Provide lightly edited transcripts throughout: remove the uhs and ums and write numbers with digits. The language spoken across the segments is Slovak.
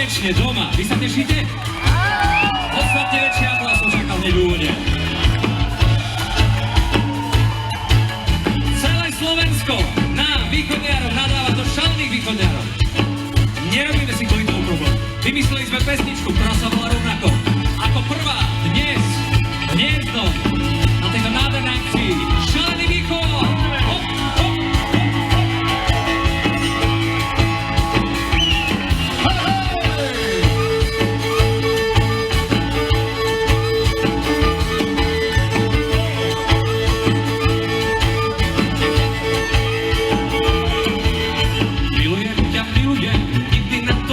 konečne doma. Vy sa tešíte? Podstatne väčší aplauz som čakal hneď v úvode. Celé Slovensko nám, východňárom, nadáva do šalených východňárov. Nerobíme si kvôli tomu problém. Vymysleli sme pesničku, ktorá sa volá rovnako. Ako prvá dnes v Hniezdnom na tejto nádhernej akcii Šalený východ! Hop, hop!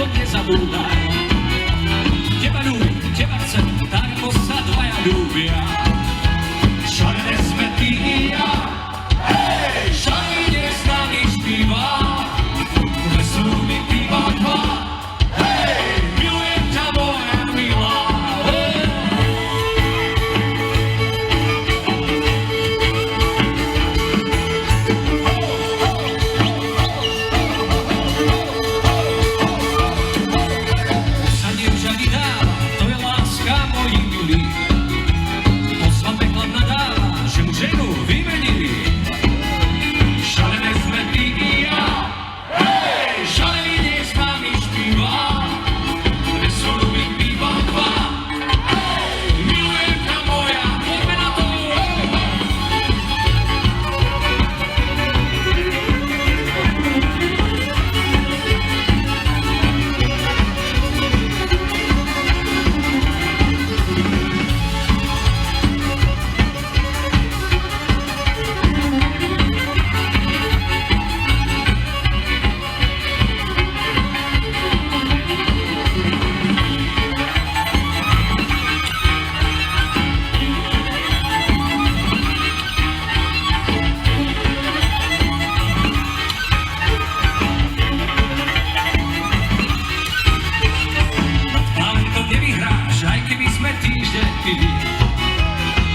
Nezabúdaj. Teba ľúbim, teba chcem, tak ako sa dvaja ľúbia. Šalené sme ty i ja, hej, šalene s nami špíva. Veselú mi piva dva, hej, milujem ťa moja milá.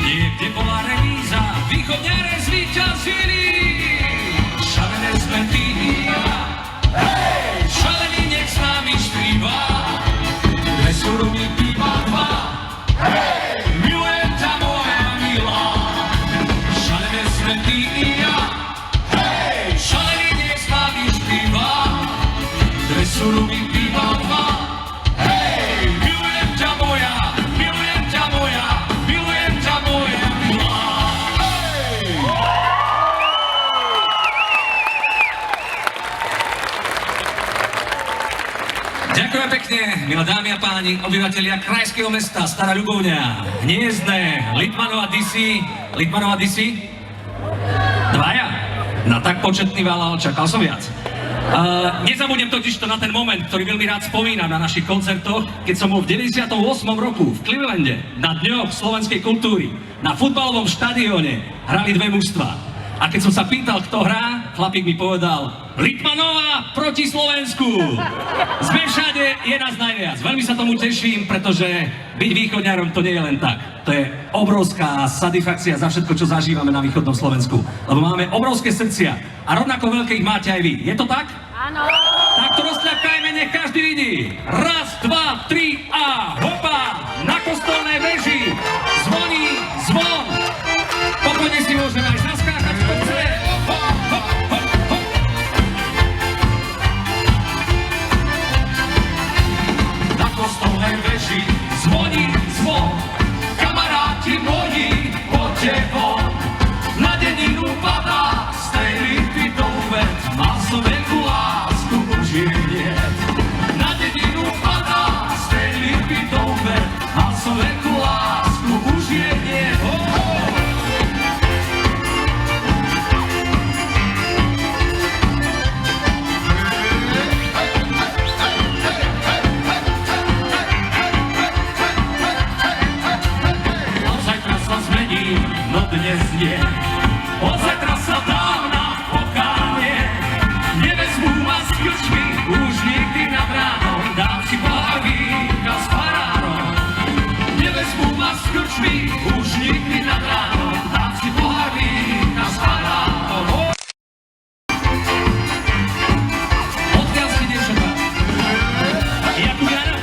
Niekde bola remíza, východňare zvíťazili. Šalené sme ty i ja, hej, šalený nech s nami špíva. Veselú mi piva dva, hej, milujem ťa moja milá. Šalené sme ty i ja, hej, šalený nech s nami špíva. Veselú mi piva dva, hej, milujem ťa moja. Ďakujem pekne, milé dámy a páni, obyvatelia krajského mesta Stará Ľubovňa, Hniezdne, Litmanova DC. Litmanova DC? Dvaja? Na tak početný val, čakal som viac. Nezabudnem totiž to na ten moment, ktorý veľmi rád spomínam na našich koncertoch, keď som bol v 98. roku v Clevelande na Dňoch slovenskej kultúry na futbalovom štadióne hrali dve mužstva. A keď som sa pýtal, kto hrá, chlapík mi povedal Litmanova proti Slovensku. Sme všade, je nás najviac. Veľmi sa tomu teším, pretože byť východňarom to nie je len tak. To je obrovská satisfakcia za všetko, čo zažívame na východnom Slovensku. Lebo máme obrovské srdcia a rovnako veľké ich máte aj vy. Je to tak? Áno. Tak to rozťapkajme, nech každý vidí. Raz, dva, tri a hopa! Na kostolnej veži zvoní zvon. Pokojne si môžeme aj zaskákať, kto chce. Hop, hop, hop, hop. Na kostolnej veži zvoní zvon. Kamaráti moji, poďte von. Na deninu padá z tej lípy do uved. Mal som veľkú lásku, už je nie. Na deninu padá z tej lípy do uved. Mal som veľkú lásku, už je nie. No dnes nie, od zajtra sa dám na pokánie. Nevezmú ma s krčmi, už nikdy nad ránom. Dám si pohľadvíka s farárom. Nevezmú ma s krčmi, už nikdy nad ránom. Dám si pohľadvíka s farárom. Odkiaľ si, dievčatá? Jakub Jana?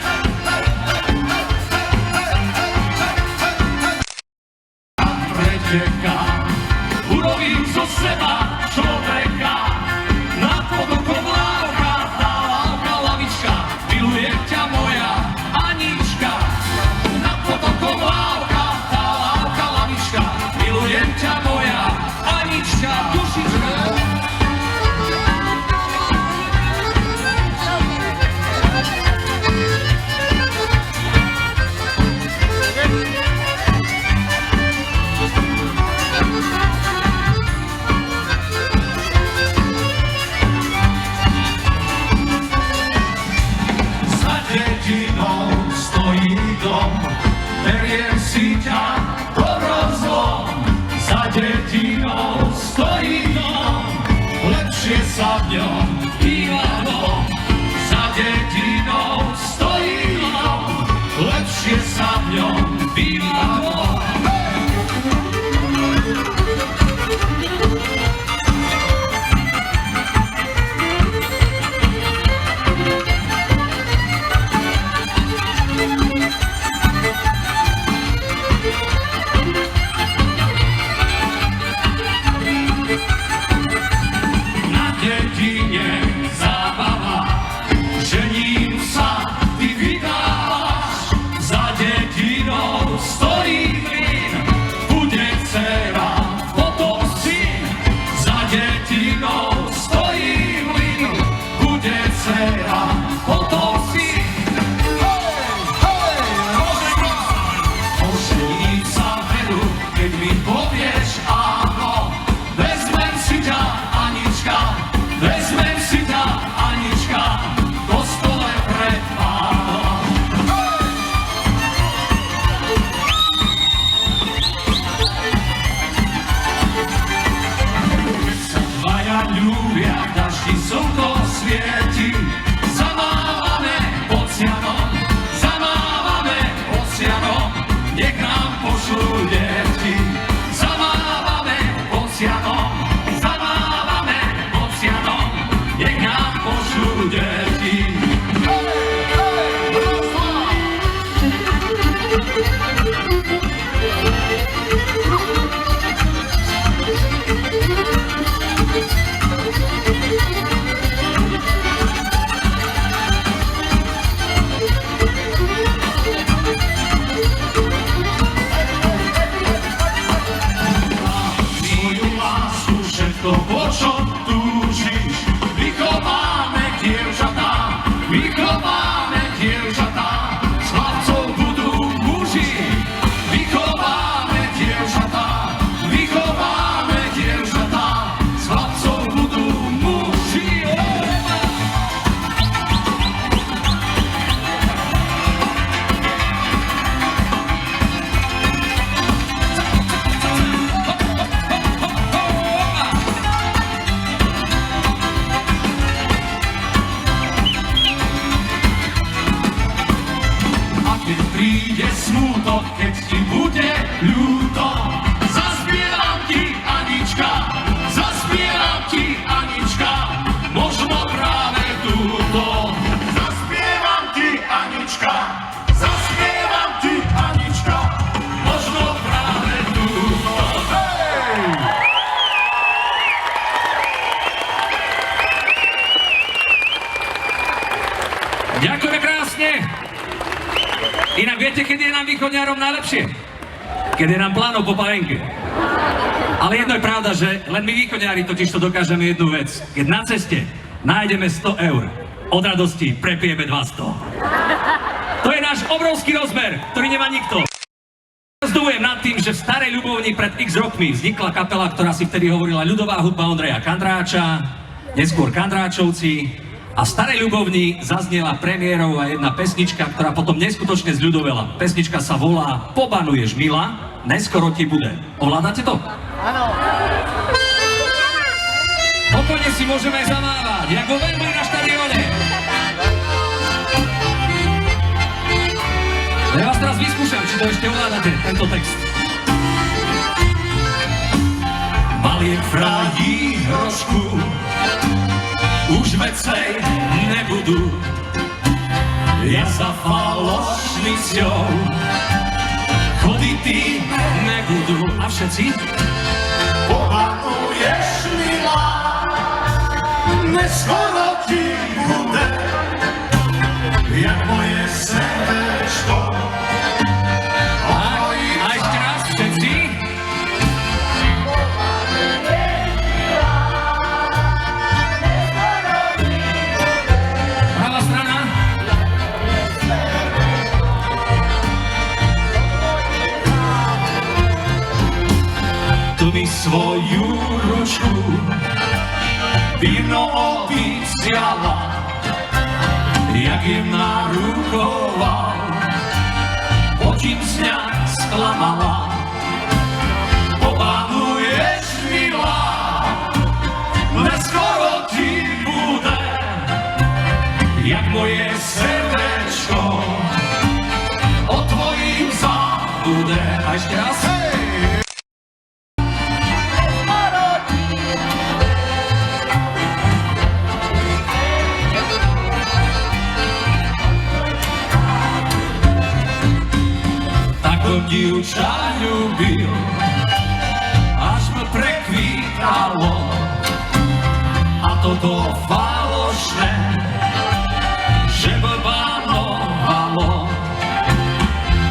Robím zo seba človeka, nad potokom lávka, tá lávka lavička, milujem ťa moja Anička. Nad potokom lávka, tá lávka lavička, milujem ťa moja Anička. Dušička. Beriem si ťa dobrom zlom, za dedinou stojí dom, lepšie sa v ňom býva dom. Za dedinou stojí dom, lepšie sa v ňom býva dom. Ďakujeme krásne. Inak viete, kedy je nám východňárom najlepšie? Keď je nám pláno po palenke. Ale jedno je pravda, že len my východňári totiž to dokážeme jednu vec. Keď na ceste nájdeme 100 eur, od radosti prepijeme 200. To je náš obrovský rozmer, ktorý nemá nikto. Rozdujem nad tým, že v Starej Ľubovni pred x rokmi vznikla kapela, ktorá si vtedy hovorila ľudová hudba Ondreja Kandráča, neskôr Kandráčovci. A v Starej Ľubovni zaznela premiérová jedna pesnička, ktorá potom neskutočne zľudovela. Pesnička sa volá Pobanuješ mila, neskoro ti bude. Ovládate to? Áno. Pokojne si môžeme zamávať, jak vo Wembley na štadióne. Ja vás teraz vyskúšam, či to ešte ovládate, tento text. Maliek frají hrošku už vecej nebudú, ja za falošnicou chody ty nebudú. A všetci? Pobanuješ neskoro ti bude, jak moje srdečko. A ešte raz všetci. Pravá strana. Tu mi svoju ručku víno opíciala, jak jemná ruková, počím z ňa sklamala. Popanuješ, milá, neskoro ti bude, jak moje srdečko o tvojím zabude. A ešte raz. Dievča ľúbil, až ma prekvítalo, a toto falošné, že blbánovalo.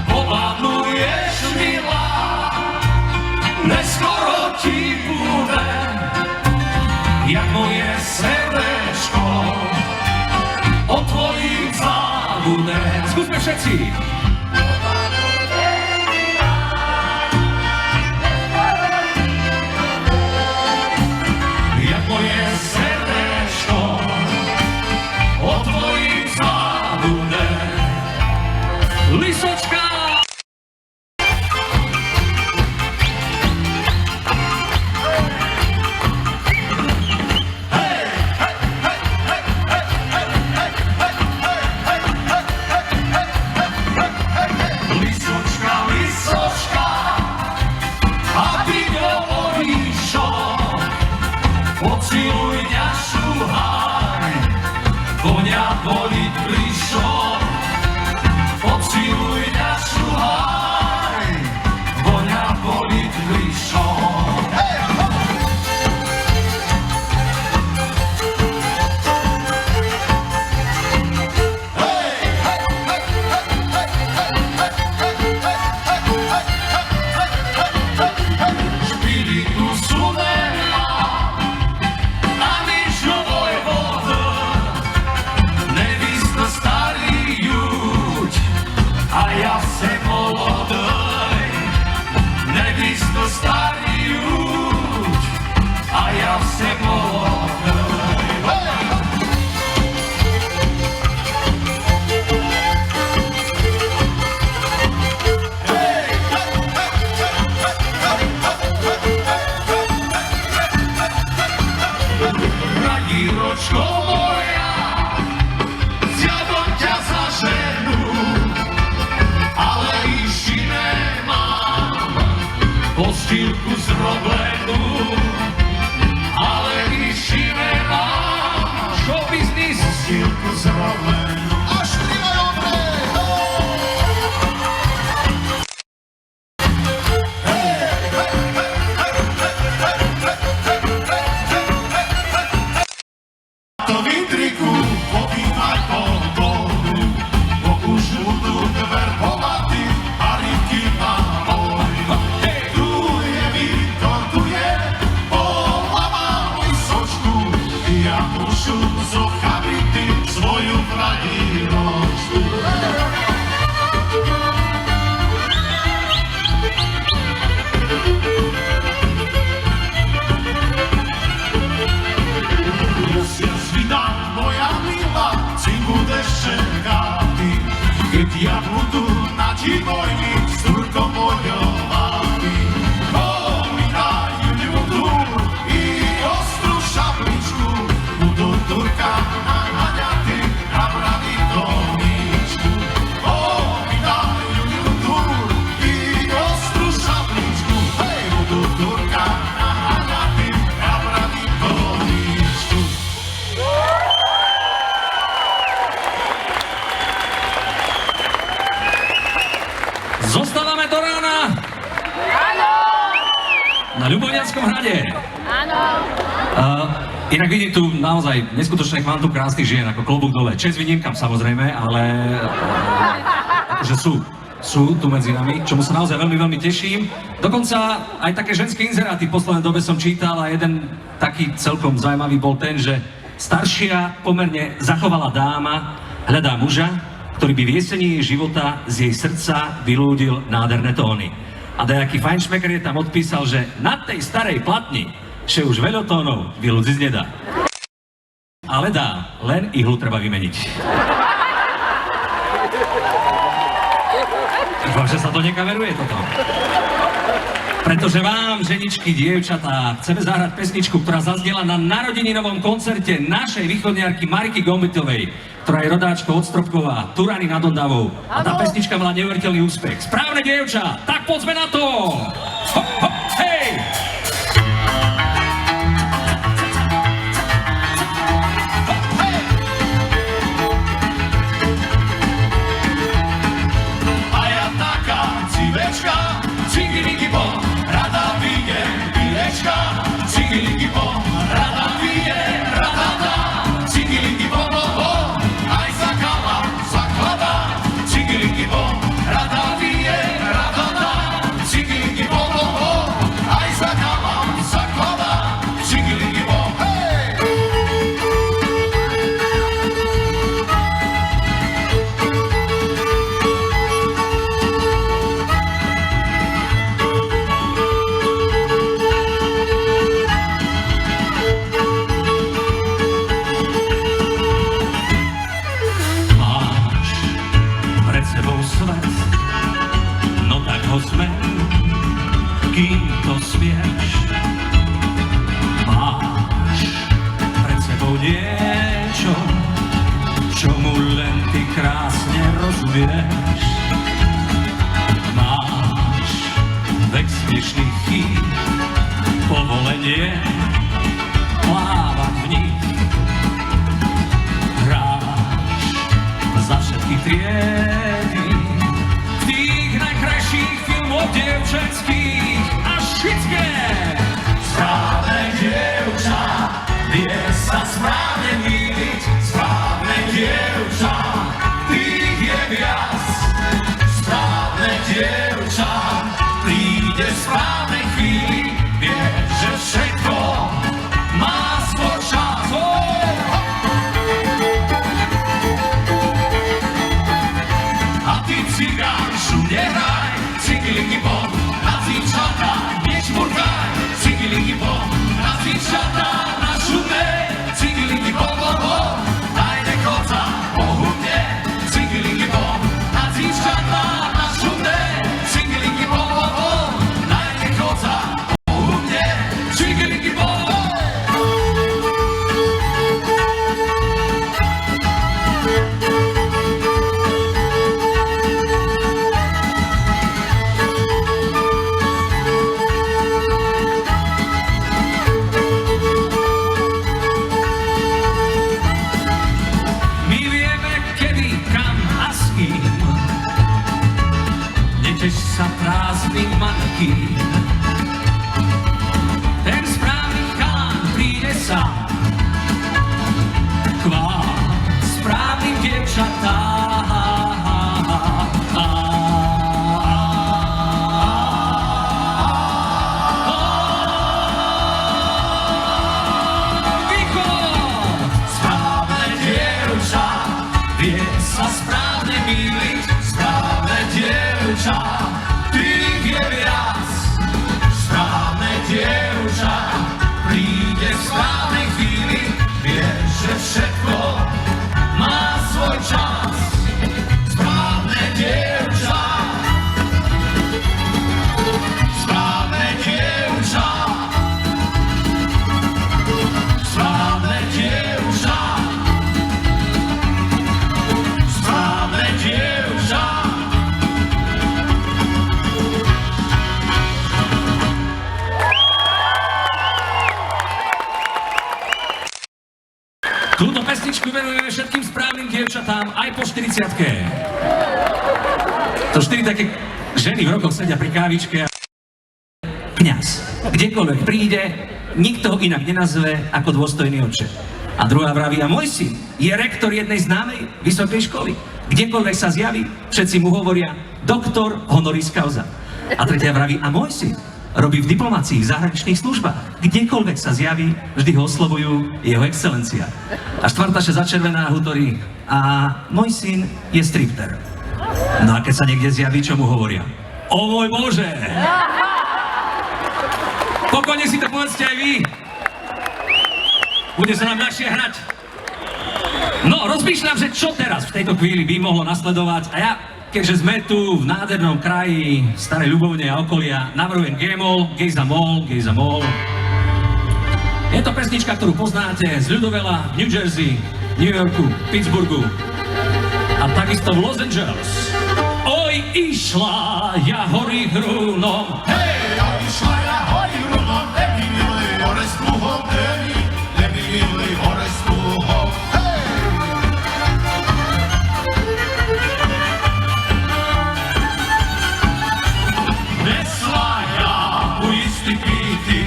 Pobanuješ, milá, neskoro ti bude, jak moje srdečko o tvojím zabude. Skúsme všetci. Lisočka! Lisočka, lisočka, a ty hovoríš čo? Pociluj ňa, šuhaj, koňa boliť prišol. Pociluj ňa, šuhaj, koňa boliť prišol. Špiritu sú nemá, a Krajskom hrade. Áno. Inak vidím tu naozaj neskutočné kvantum krásnych žien, ako klobúk dole. Čes výnimkám samozrejme, ale akože sú tu medzi nami, čomu sa naozaj veľmi, veľmi teším. Dokonca aj také ženské inzeráty v poslednej dobe som čítal a jeden taký celkom zaujímavý bol ten, že staršia, pomerne zachovalá dáma hľadá muža, ktorý by v jesení jej života z jej srdca vylúdil nádherné tóny. A dajaký fajnšmeker je tam odpísal, že na tej starej platni že už veľa tónov vylúdziť nedá. Ale dá, len ihlu treba vymeniť. Dúfam, že sa to nekameruje toto. Pretože vám, ženičky, dievčatá, chceme zahrať pesničku, ktorá zaznela na narodeninovom koncerte našej východniarky Mariky Gombitovej, ktorá je rodáčkou od Stropkova, Turany nad Ondavou. A tá pesnička mala neuveriteľný úspech. Správne, dievča, tak poďme na to! Ho, ho, hej! Kým to smieš, máš pred sebou niečo, čomu len ty krásne rozumieš. Máš vek smiešných chýb, povolenie plávať v nich. Hráš za všetky triedy, v tých najkrajších filmov dievčenských. Správne dievča, vie sa správne míliť. Správne dievča, tých je viac. Správne dievča, príde v správnej chvíli. Vie, že všetko má svoj čas. A ty cigánšu nehraj, cigiliky bom, na cíčata. Cigiliky bom, na cíčata, na šume, cigiliky bom, bom, bom, daj nechodza, pohudne, cigiliky bom, na cíčata, na šume, cigiliky bom, bom, bom, daj nechodza, pohudne, cigiliky bom. Sa prázdnych manekín, ten správny chalán príde sám k vám, správnym dievčatám. Východ! Správne dievča, vie sa správne míliť. Správne dievča, dievča, príde v správnej chvíli, vie, že všetko má svoj čas. Správne dievča, správne dievča, správne dievča, správne dievča. Túto pesničku venujeme všetkým správnym dievčatám aj po 40-ke. To 4 také ženy v rokoch sedia pri kávičke a kňaz. Kdekoľvek príde, nikto ho inak nenazve ako dôstojný oče. A druhá vraví, a môj syn je rektor jednej známej vysokej školy. Kdekoľvek sa zjaví, všetci mu hovoria doktor honoris causa. A tretia vraví, a môj syn robí v diplomácii, v zahraničných službách. Kdekoľvek sa zjaví, vždy ho oslovujú jeho excelencia. A štvrtáša začervená hutorí, a môj syn je stripter. No a keď sa niekde zjaví, čo mu hovoria? O môj Bože! Pokojne si to povedzte aj vy. Bude sa nám ľahšie hrať. No, rozmýšľam, že čo teraz v tejto chvíli by mohlo nasledovať. A ja, keďže sme tu v nádhernom kraji Starej Ľubovne a okolia, navrhujem G-moll, Gejza Moll. Je to pesnička, ktorú poznáte z ľudovela v New Jersey, New Yorku, Pittsburghu a takisto v Los Angeles. Oj, išla ja hory hrunom. Hej, oj, išla ja hory hrunom, nevinili hore s pluhom, nevinili hore s pluhom. Hej! Nesla ja mu istý pity,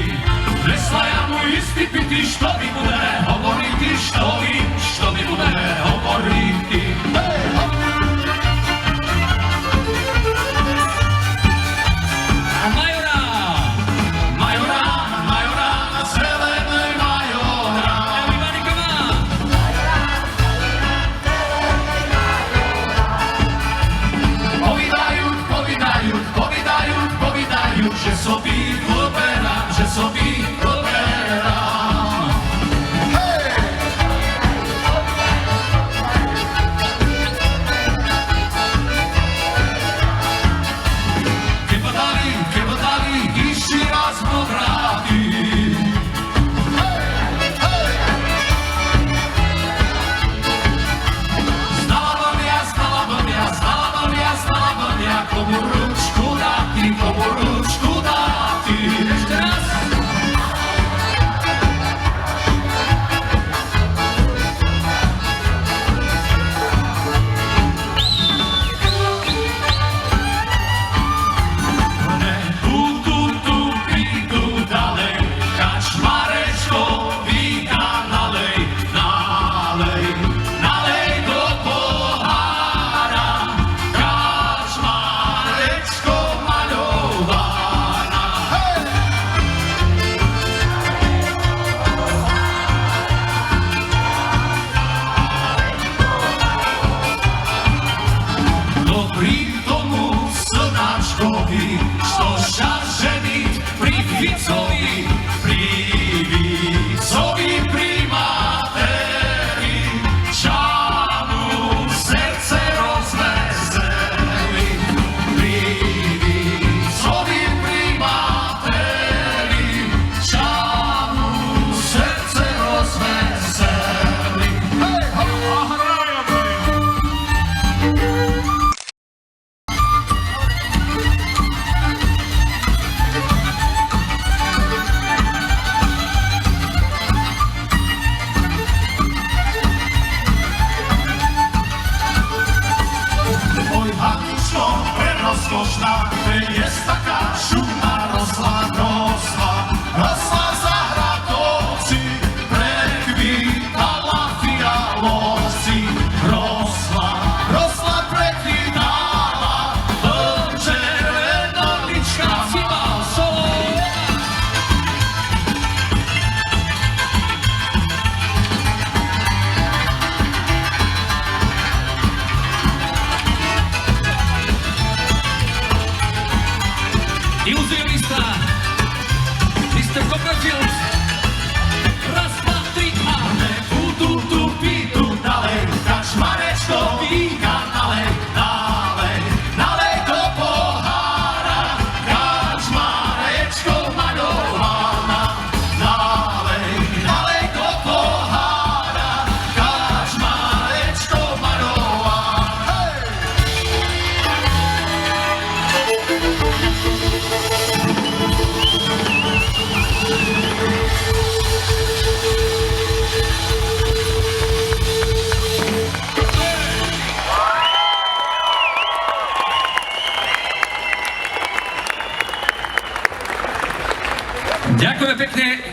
nesla ja mu istý pity, što mi bude hovoriti, što mi bude hovoriti. Hej, hop! Že sobí oberám. Hej!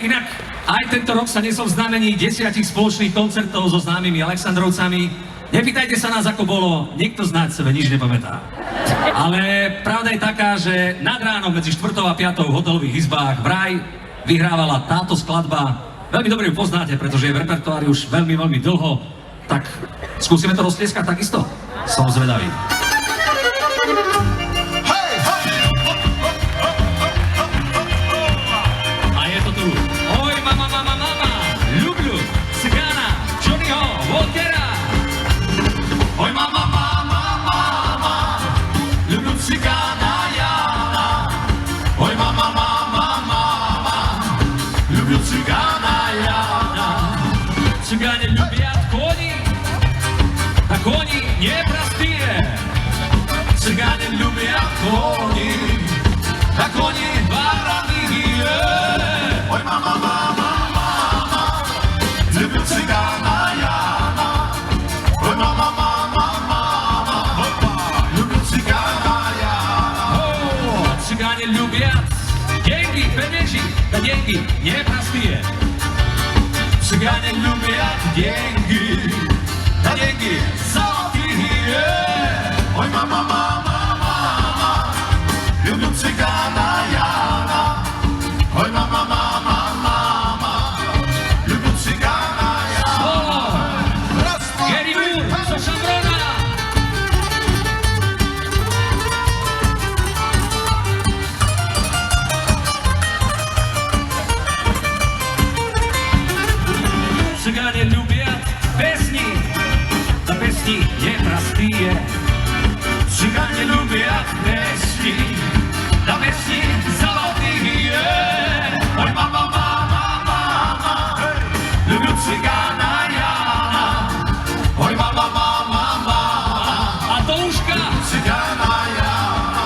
inak aj tento rok sa nesol v znamení 10 spoločných koncertov so známymi Alexandrovcami. Nepýtajte sa nás, ako bolo, nikto z nás sebe nič nepamätá. Ale pravda je taká, že nad ránom medzi 4. a 5. v hotelových izbách vraj vyhrávala táto skladba. Veľmi dobre ju poznáte, pretože je v repertoári už veľmi, veľmi dlho. Tak skúsime to roztlieskať takisto? Som zvedavý. A je to tu. Oj, mama, mama, mama, ľubľu, Cigana, Johnnyho, Walkera. Oj mama, mama, mama, ľubľu Cigana Jana. Oj mama, mama, mama, ľubľu Cigana Jana. Cigane ľubia koni, a koni neprastie. Cigane ľubia koni, a koni barany. Oj mama, mama, mama, ľubľu Cigana Jana. Oj mama, mama, mama, ľubľu Cigana Jana. Cigane ľubia dengy, penieži, a dengy neprastie. Cigane ľubia dengy, a dengy zlatые. Oj mama, mama, mama, ľubľu Cigana Jana. Oj mama, mama, mama, ľubľu Cigana Jana. Gary Moore, zo Šambrona. Cigane ľubia pesni, za pesni neprastie. Cigane ľubia pesni, na pesni zlatých. Oj mama, mama, mama, ľubľu Cigana Jana. Oj mama, mama, mama, A to uška. Cigana Jana.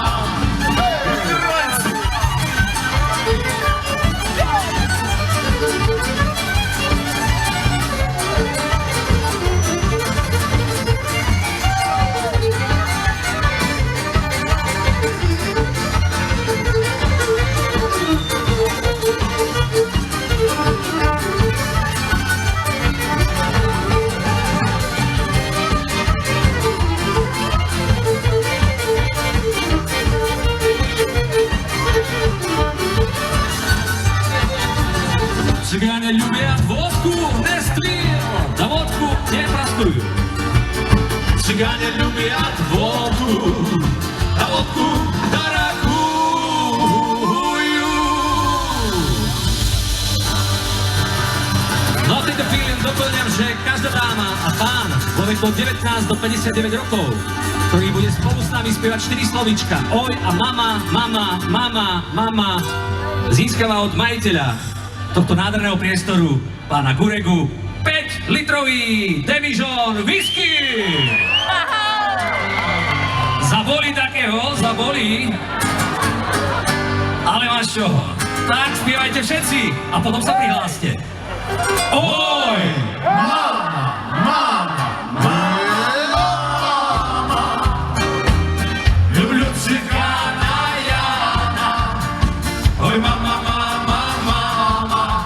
Cigane ľubia vodku, Nestvil, za vodku neprastujú. Cigane ľubia vodku, a vodku darakujú. No a týmto chvíľom doplňam, že každá dáma a pán vo veku od 19 do 59 rokov, ktorý bude spolu s nami spievať 4 slovíčka Oj a mama, mama, mama, mama, získava od majiteľa tohto nádherného priestoru, pána Guregu, 5-litrový Demijohn whisky. Zabolí takého, zabolí. Ale máš čo? Tak spievajte všetci a potom sa prihláste. Oj! Ľubľu Cigana Jana. Oj mama, mama, mama,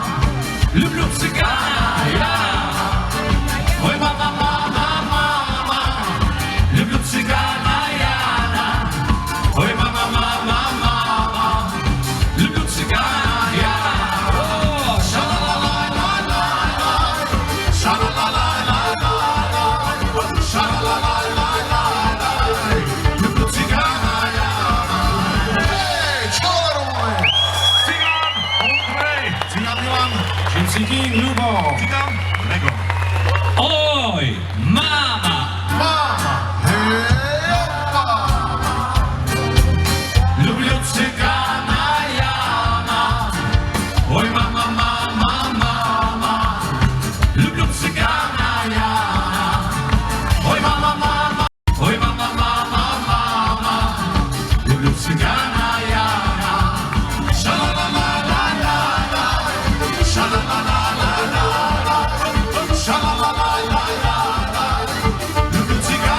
ľubľu Cigana Jana. Oj mama, mama, mama, ľubľu Cigana Jana. Oj mama, mama, mama, ľubľu Cigana Jana. Oh, šalalalajlajlajlaj, šalalalajlajlaj, šalalalajlajlaj, ľubľu Cigana Jana. Hej, čalarové! Cigan, Ondrej, Cigan Milan, Cigan Ľubo, Cigan Lego. oj! Mama! Mama, hej, opa! Ľubľu Cigana Jana. Oj mama, mama, mama, ľubľu Cigana Jana. Oj mama, mama, oj mama, mama, mama, ľubľu Cigana Jana. Šalalalajlajlaj, šalalalajlaj, šalalalajlaj, ľubľu Cigana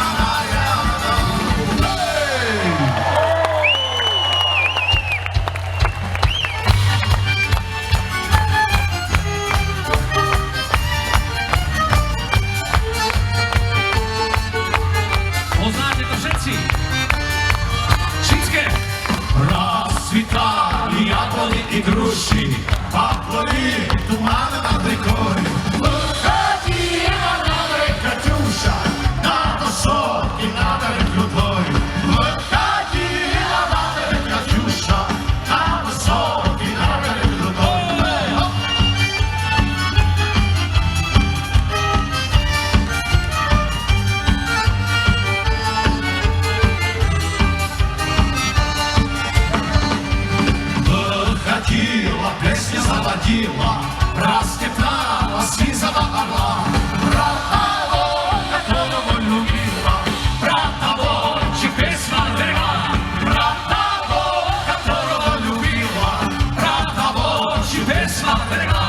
любила, растеплала сизого орла. Про того, которого любила, про того, чьих песен берегла, про того, которого любила, про того, чьих песен берегла.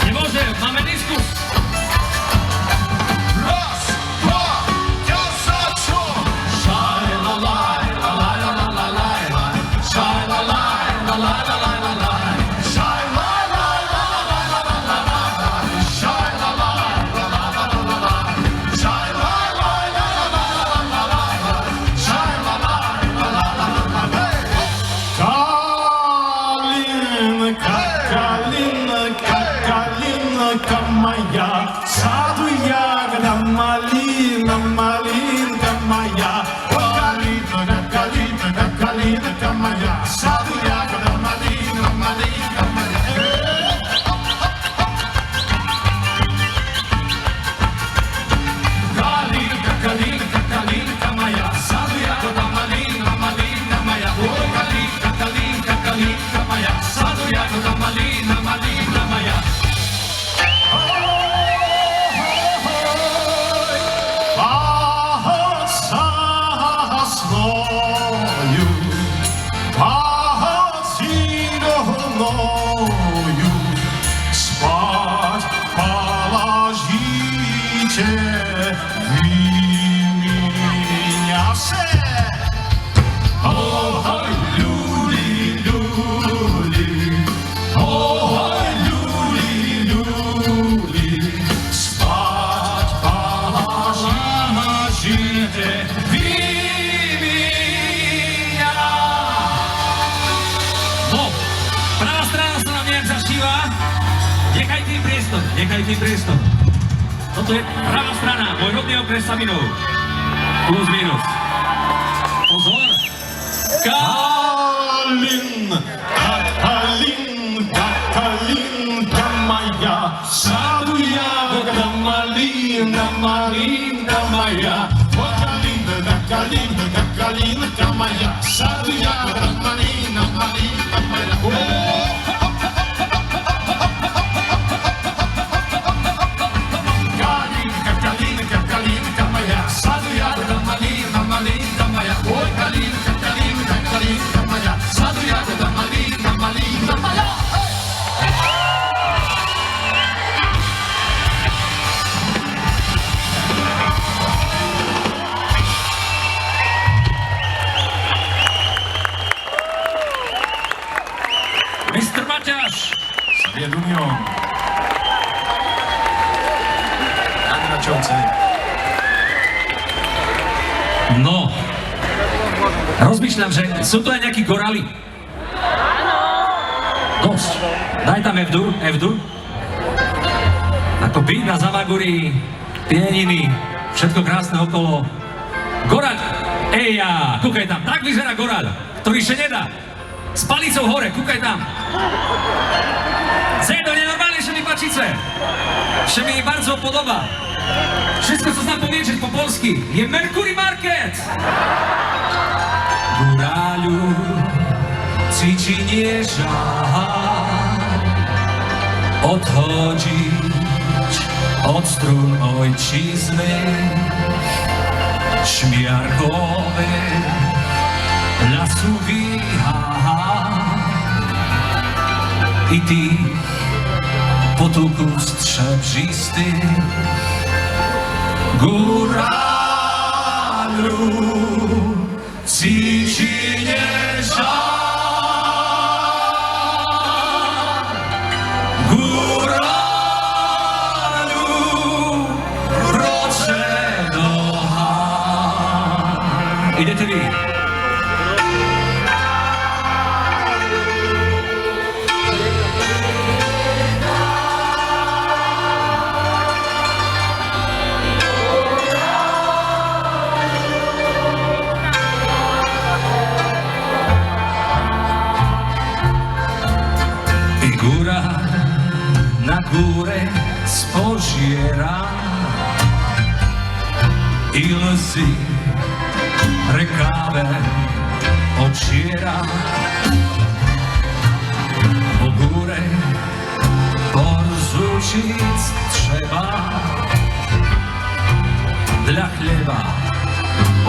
Nie może, mamy dyskus. Раз, два, я зачу. Шай ла лай, ла лай ла ла ла лай лай. Шай ла лай, ла лай ла лай ла лай. Шай лай лай ла ла лай ла ла ла ла лай. Шай ла лай, ла ла ла ла ла лай. Шай лай лай ла ла ла ла ла лай лай. Шай ла лай, ла ла ла ла ла лай. Калинка, калинка, калинка моя, в саду ягода малина, малинка моя. О, калинка, калинка, калинка моя, в саду ягода малина, малинка моя. Калинка, калинка, калинка моя, саду ягода малина, малина моя. Ой, калинка, калинка, калинка моя, саду ягода малина, малина моя. Сосною, под зеленою спать положите вы меня все. Ой, люли, люли, ой, люли, люли, Спать положите вы меня. No, pravá strana sa nám nejak zašíva. Nechajte im priestor, nechajte im priestor. Toto je pravá strana, môj rodný okres Savinov. Plus minus. Pozor. Калинка, калинка моя, в саду ягода малина, малинка моя. О, калинка, калинка, калинка моя, в саду ягода малина, малинка моя. Калинка, калинка, калинка моя, в саду ягода малина, малинка моя. Ой, калинка, калинка, калинка моя, в саду ягода малина, малинка моя. Mr. Maťáš. Svědomím. Nakračovce. No, rozmýšľam, že sú to aj nejakí gorali. Dosť. Daj tam F-dur, F-dur. Ako byt na Zamaguri, pieniny, všetko krásne okolo. Goraľ, eja, kúkaj tam, tak vyzerá goraľ, ktorý še nedá. S palicou hore, kúkaj tam. Zedo, nenormálne še mi pačice. Še mi bardzo podoba. Wszystko, co znam powiedzieć po polski, je Mercury Market. Góralu, ci nie żal odchodzić od strun ojczyzny. Śmiarkowy lasu wicha i ty potuku strzebrzysty. Góralu, ci nie żal. Góralu, proszę dochaj. Idete vy. Góra na górę spoziera i łzy si rekáve očiera po búre porzučiť treba dla chleba,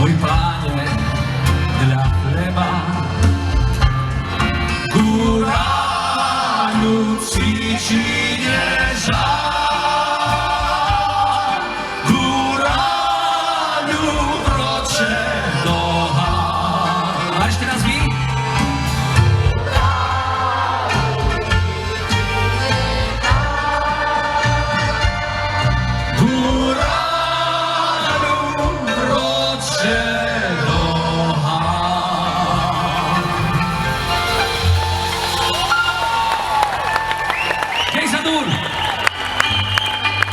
oj páne, dla chleba. Góraňu cíči nežal, Góraňu vroče noha. A ešte raz vy?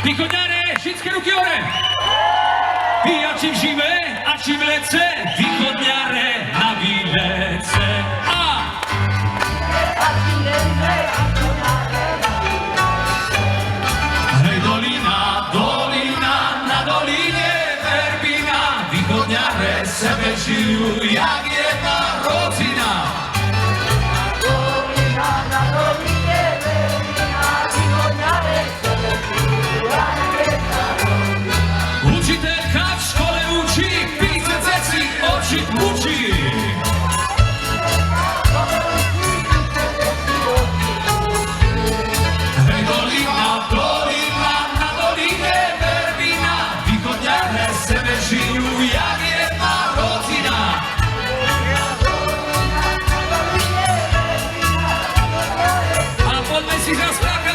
Východňare, všetky ruky hore! I a čím žíme, a čím lece, východňare na výlece. A! Hej, dolina, dolina, na doline verbina, východňare sebe žijú, jak jedna rodina. Učiteľka v škole učí, písať ceci, oči učí. Hej, dolina, dolina, na doline verbina, východňare sebe žijú, jak jedna rodina. A poďme si zaskakať.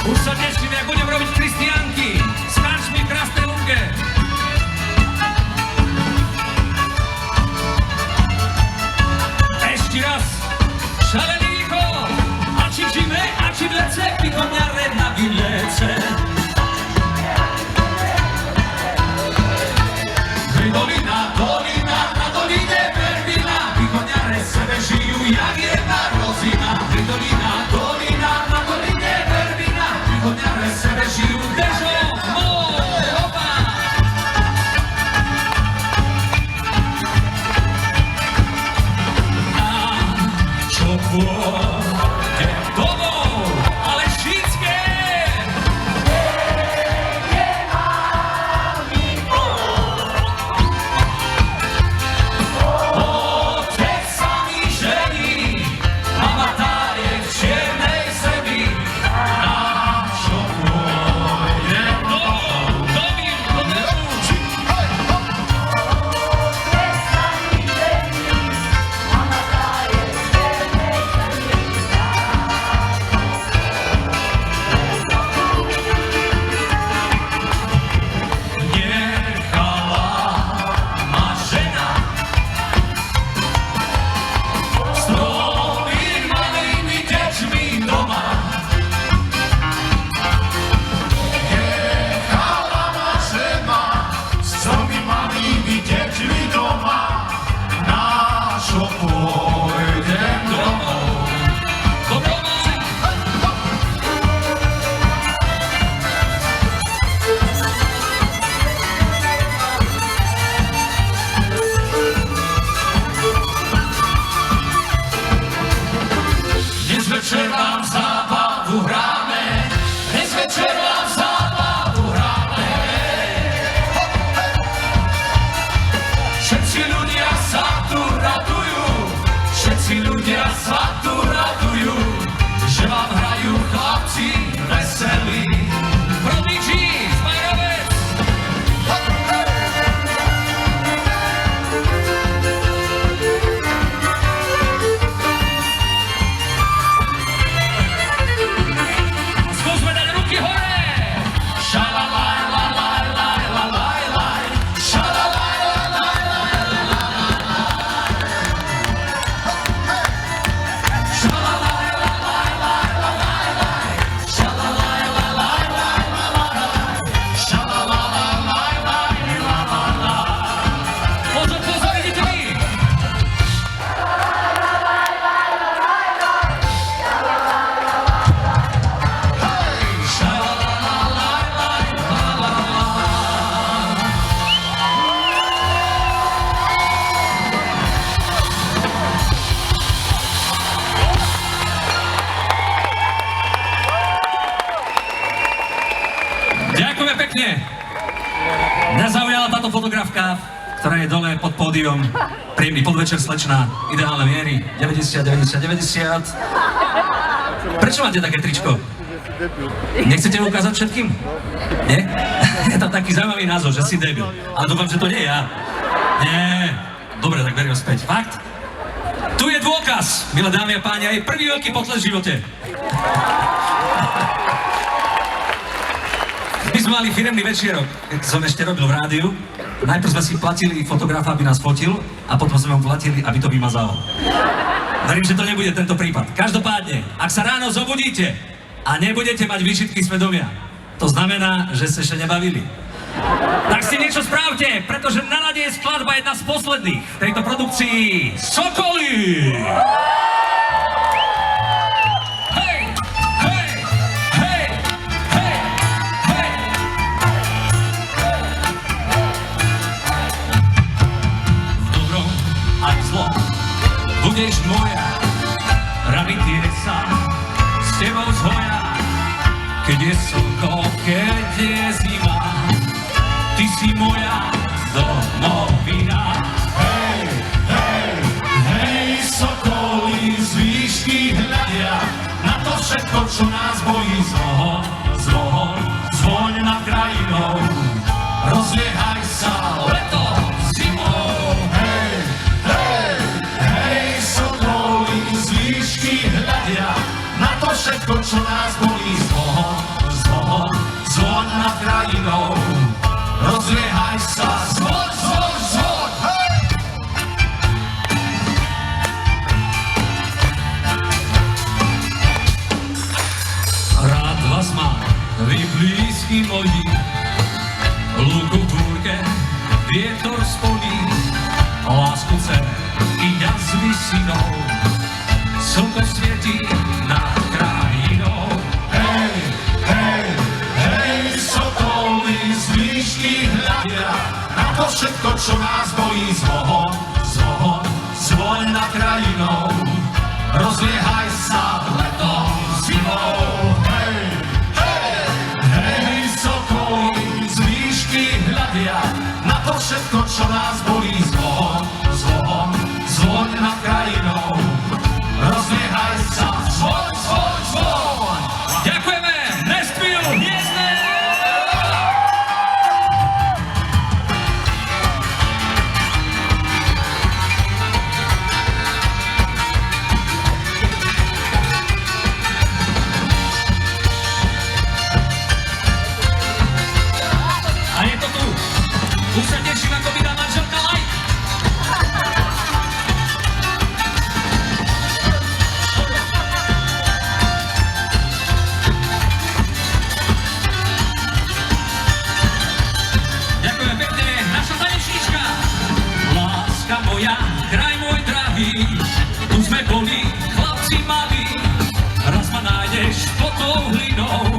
Už sa teším, jak budem robiť kristiánky s maršmi v krásnej lunge. Ešte raz, šalený východ, a či žime, a či vlece, východňare na výlece. Hej, dolina, dolina, na doline verbina, východňare sebe žijú, jak jedna rozina. Hej, dolina, dolina, na doline verbina, východňare sebe žijú, Dežo, môj opa. A čo pôjde domov, ale všetké. Otec sa mi žení, mama tá je v čiernej zemi. Na čo pôjde domov, domím, do Dežu. Nechala ma žena s tromi malými deťmi doma. Nechala ma žena s tromi malými deťmi doma. Na čo pôjdem domov? Do doma. Dnes večer vám zábavu hráme, dnes večer vám zábavu hráme. Všetci ľudia sa tu radujú, všetci ľudia sa tu radujú, že vám hrajú chlapci veselí. Prodigy, Zmajerovec! pekne. Mňa zaujala táto fotografka, ktorá je dole pod pódium. Príjemný podvečer, slečna, ideálne miery, 90, 90, 90. Prečo máte také tričko? Nechcete ukázať všetkým? Nie? Je to taký zaujímavý názov, že si debil. Ale dúfam, že to nie ja. Nie. Dobre, tak beriem späť. Fakt? Tu je dôkaz, milé dámy a páni, aj prvý veľký potles v živote. My sme mali firemný večierok, keď som ešte robil v rádiu. Najprv sme si platili fotografa, aby nás fotil, a potom sme mu platili, aby to vymazal. Verím, že to nebude tento prípad. Každopádne, ak sa ráno zobudíte a nebudete mať výčitky svedomia, to znamená, že ste ešte nebavili. Tak si niečo správte, pretože na rade je skladba jedna z posledných v tejto produkcii Sokoly! Hej, hej, hej, hej, hej! V dobrom aj v zlom budeš moja, rabitier sa s tebou zhoja. Keď je slnko, keď je zima, ty si moja domovina. Hej, hej, hej, sokoly z výšky hľadia na to všetko, čo nás bojí. Zvoň, zvoň, zvoň nad krajinou, rozliehaj sa leto zimou. Hej, hej, hej, sokoly z výšky hľadia na to všetko, čo nás bolí. Zvoň, zvoň, zvoň nad krajinou, rozliehaj sa, zvoň, zvoň, zvoň, hej! Rád vás mám, vy blízky moji, lúku v búrke, vietor z polí, lásku dcer i jazvy synov, slnko svietí nad krajinou. Hej, hej, hej, sokoly z výšky hľadia na to všetko, čo nás bolí. Zvoň, zvoň, zvoň nad krajinou, rozliehaj sa letom zimou. Hej, hej, hej, sokoly z výšky hľadia na to všetko, čo nás bolí. Zvoň, zvoň, zvoň nad krajinou, rozliehaj sa, zvoň, zvoň, zvoň. Ďakujeme! Nespil! Hniezde! A je to tu! Už sa teším, ako vydá manželka like! Ďakujem pekne, naša tanečníčka! Láska moja, kraj môj drahý, tu sme boli chlapci malí. Raz ma nájdeš pod tou hlinou,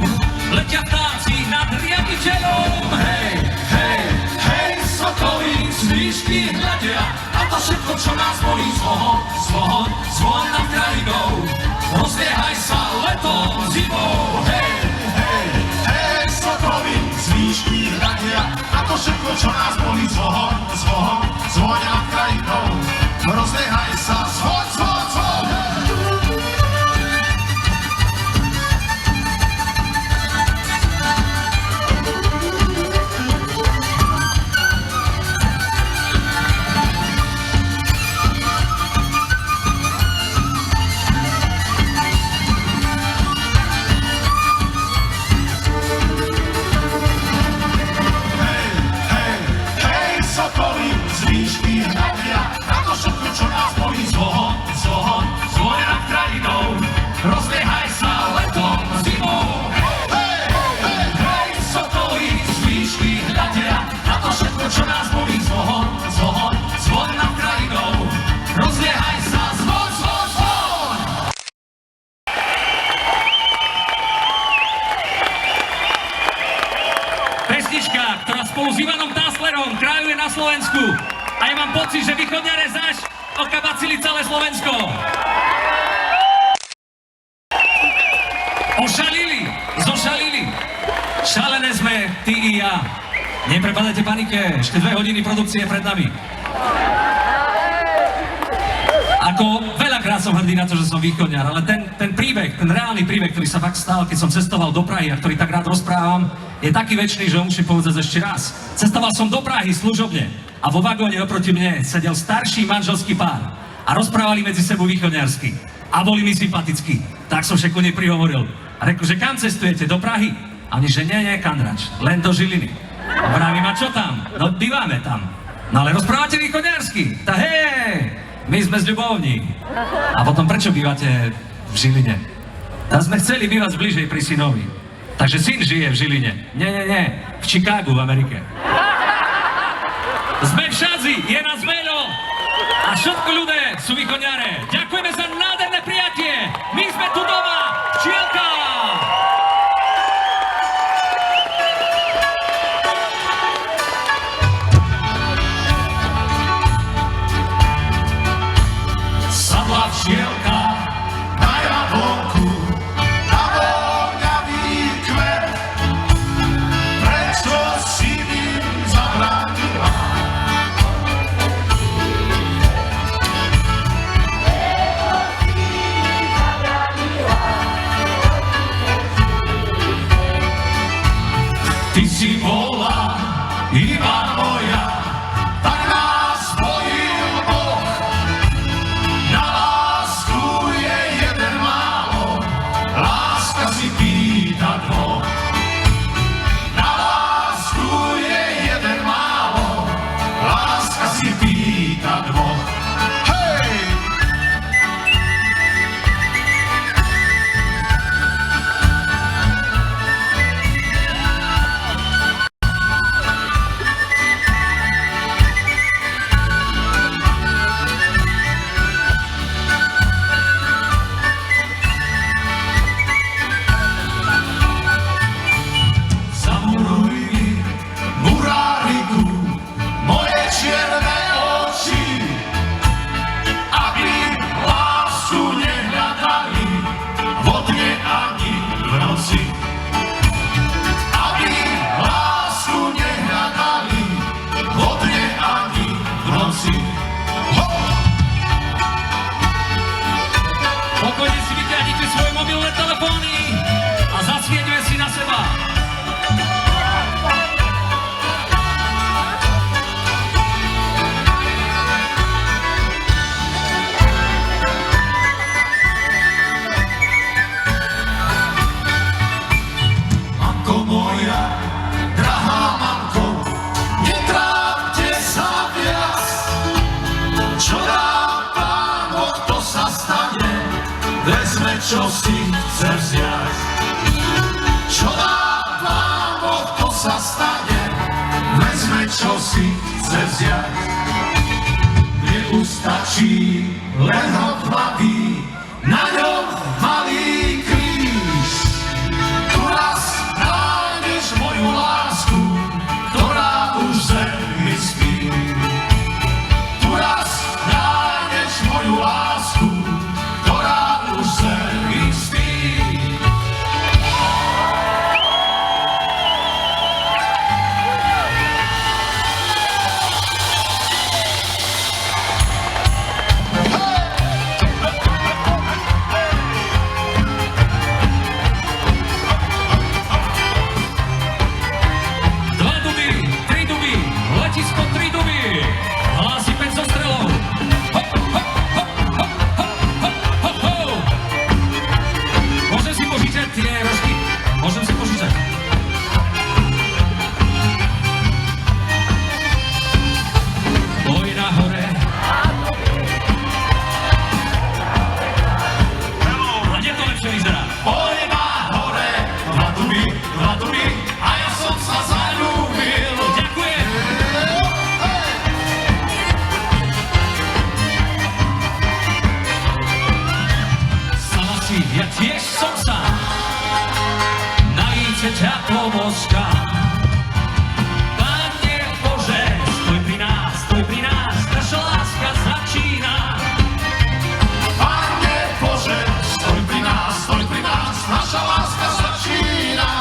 letia vtáci nad riaditeľom. Hej, hej, hej, sokoly z výšky hľadia a to všetko, čo nás bolí. Zvoň, zvoň, zvoň nad krajinou, rozliehaj sa letom zimou. Hej, hej, hej, sokoly z výšky hľadia a to všetko, čo nás bolí. Zvoň, zvoň, zvoň nad krajinou, rozliehaj sa, zvoň, zvoň, zvoň. ktorá spolu s Ivanom Táslerom kráľuje na Slovensku. A ja mám pocit, že východňare zaš okabacili celé Slovensko. Ošalili, zošalili. Šalené sme, ty i ja. Neprepadajte panike, ešte 2 hodiny produkcie pred nami. Ako veľakrát som hrdý na to, že som východňar, ale ten príbeh, ten reálny príbeh, ktorý sa fakt stal, keď som cestoval do Prahy a ktorý tak rád rozprávam, je taký večný, že ho musím povedať ešte raz. Cestoval som do Prahy služobne a vo vagóne oproti mne sedel starší manželský pár a rozprávali medzi sebou východňarsky a boli mi sympatickí. Tak som všetko neprihovoril a řekl, že kam cestujete, do Prahy? A oni, že nie, Kandrač, len do Žiliny. A vravím, a čo tam? No bývame tam. No ale rozprávate východňarsky? Tá hej! My sme z Ľubovní. A potom prečo bývate v Žiline? Tam sme chceli bývať bližej pri synovi. Takže syn žije v Žiline. Nie. V Chicagu, v Amerike. Sme v Šadzi, je nás veľo. A všetko ľudé sú východňare. Ďakujeme za nádherné prijatie. My sme tu doma. Čielka! Včielka na jablonku, na voňavý kvet. Prečo si mi zabránila? Ty si bola iba moja, tak nás spojil Boh. Na lásku je jeden málo, láska si pýta dvoch. Na lásku je jeden málo, láska si pýta dvoch. Hej! Zamuruj mi muráriku, moje čierne oči, aby lásku nehľadali vo dne ani v noci. Aby lásku nehľadali vo dne ani v noci. Ho! Pokojne si vyťahnite svoje mobilné telefóny a zasvieťme si na seba. Mamko moja, drahá mamko, netrápte sa viac. Čo dá Pán Boh, to sa stane, vezme, čo si chce vziať. Čo dá Pán Boh, to sa stane, vezme, čo si chce vziať. Neustačí len hodvavý, na ňom malý kríž. Tu raz nájdeš moju lásku, ktorá už zemi spí. Tu raz nájdeš moju lásku, ktorá už zemi spí. Dva duby, tri duby, letisko tri duby. Hlási 5 zostrelov. Hop, hop, hop, hop, hop, hop, hop, hop. Môžem si požičať tie rožky? Môžem si požičať. Boj nahore. A kde to lepšie vyzerá? Boj nahore, dva duby, a ja som sa zaľúbil. Ďakujem. Sama si, ja tiež som sám. Na líce ťa pomoskám. Pane Bože, stoj pri nás, naša láska začína. Pane Bože, stoj pri nás, naša láska začína.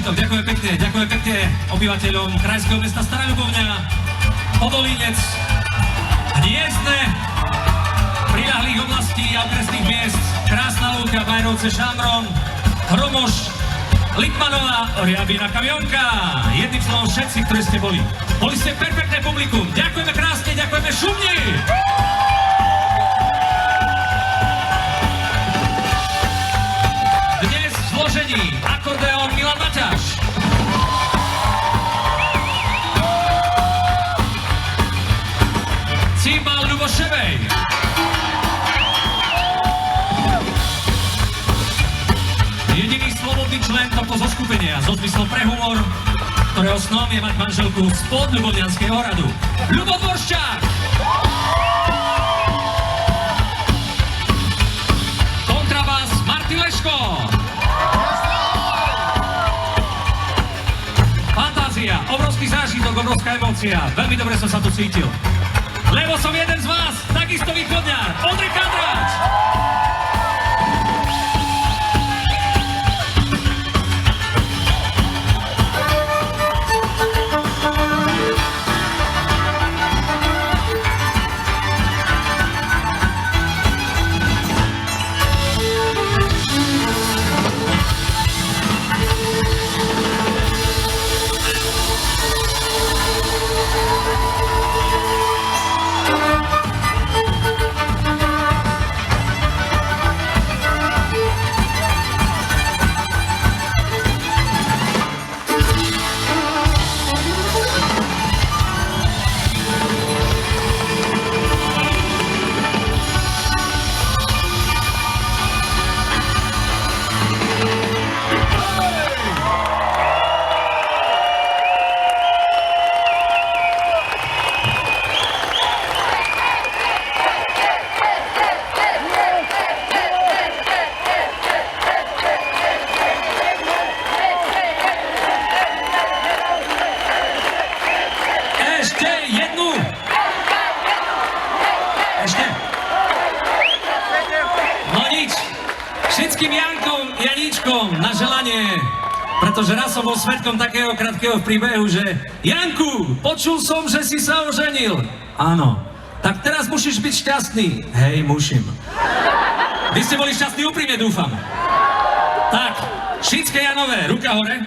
zážitok. Ďakujem pekne obyvateľom krajského mesta Stará Ľubovňa, Podolínec, Hniezdne, priľahlých oblastí a okresných miest, Krásna Lúka, Bajrovce, Šámron, Hromoš, Litmanová, Riabina, Kamionka. Jedným slovom všetci, ktorí ste boli. Boli ste perfektné publikum. Ďakujeme krásne, ďakujeme šumni. Dnes v zložení akordeón Milan Maťáš. Cimbal Ľubo Šebej. Jediný slobodný člen tohto zoskupenia so zmyslom pre humor, ktorého snom je mať manželku spod Ľubovňanského hradu. Ľubo Dvoršťák. Kontrabas Martin Leško. Fantázia, obrovský zážitok, obrovská emócia. Veľmi dobre som sa tu cítil. Lebo som jeden z vás, takisto východňar, Ondrej Kandráč. Všetkým Jankom, Janíčkom na želanie, pretože raz som bol svedkom takého krátkeho príbehu, že Janku, počul som, že si sa oženil. Áno, tak teraz musíš byť šťastný. Hej, musím. Vy ste boli šťastní úprimne, dúfam. Tak, Šítske Janové, ruka hore.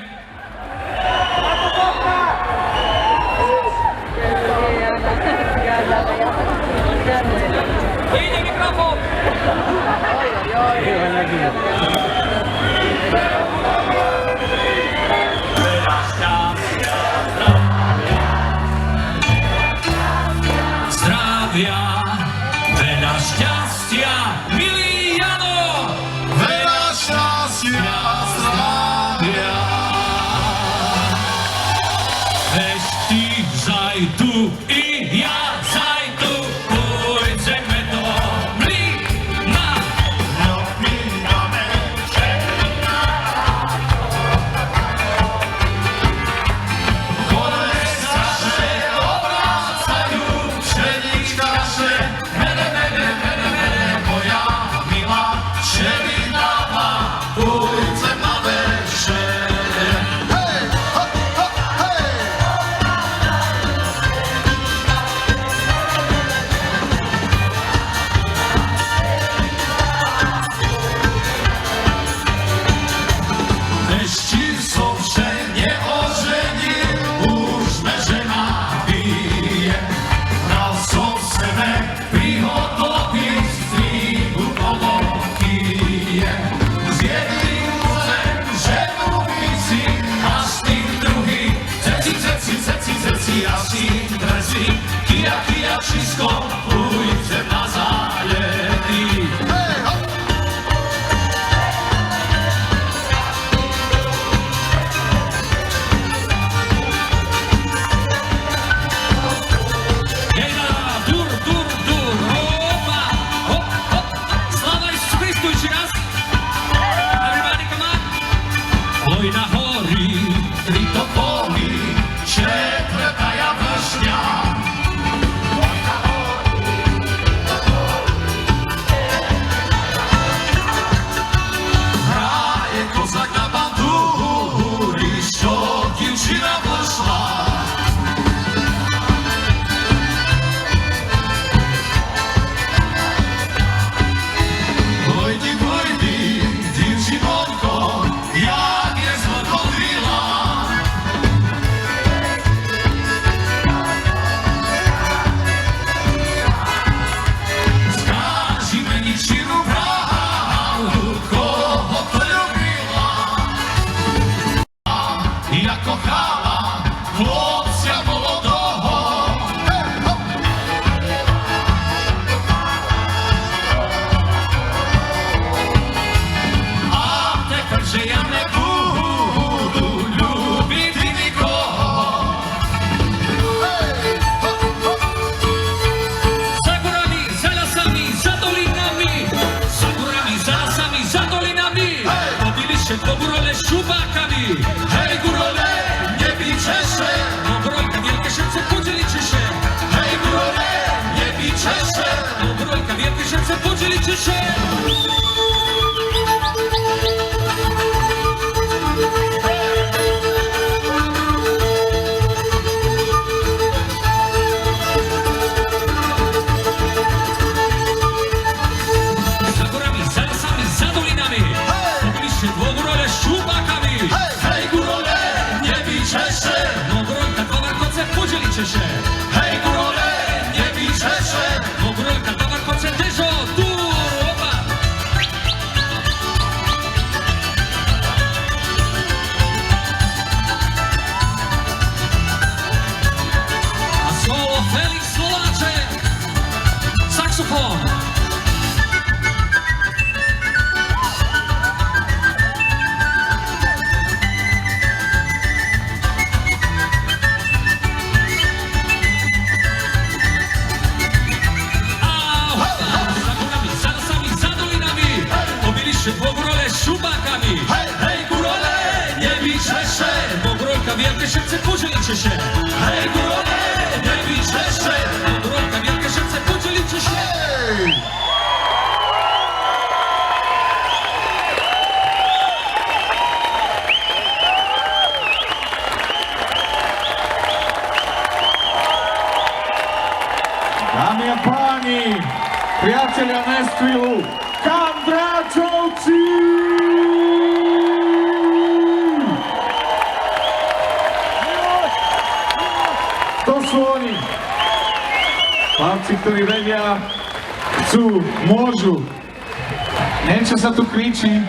Ide mikrofón. Zdravia, veľa šťastia, milý Jano, Veľa šťastia, zdravia. veď ty zajdu i ja zajdu, pôjdeme do mlyna. Opíname všetkina. Kolesa se obrácajú, všelička se mene, moja milá šelinava, pôjdem na večer. Hej, hop, hop, hej. Ešte som sa neoženil, už me žena bije. Dal som sebe prihotoviť strihu polokie. S jedným chcem ženu byci, a s tým druhým ceci, a s tým treci. Kia, čisko, pôjdem na zálety. Hej, hop! Jejda, dur, opa, hop, Slava Isusu Christu, ešte raz. Everybody, come on. Oj, na hory, Tri topoly, četvrtaja vršňa. príčinu pravdu, koho to ľúbila. Jako chála chłopcia młodoho. A tekar, że ja nie budu lubić nikogo. Za górami, za lasami, za dolinami, za górami, za lasami, za dolinami, pobili się po górole szubakami. Hej górole, nie bicie się. Obrojka, wielkie serce, podzielicie się. Hej górole, nie bicie się. Obrojka, wielkie serce, podzielicie się. Za górami, za lasami, za dolinami, pobili się po górole szubakami. Hej górole, nie bicie się. Obrojka, towar, koce, podzielicie się. Hej górole, nie bicie się. Obrojka, towar, koce, dyżo, tu, opa. A solo Felix Slováček, saxofón. A hopa, za górami, za lasami, za dolinami, pobili się dwugórole szubakami. Hej górole, nie bicie się. Obrojka, wielkie serce, podzielicie się. Hej górole, nie bicie się. Obrojka, wielkie serce, podzielicie się. Dámy a páni, priatelia Nashvillu, Kandráčovci! To sú oni. Chlapci, ktorí vedia, chcú, môžu. Niečo sa tu kričí,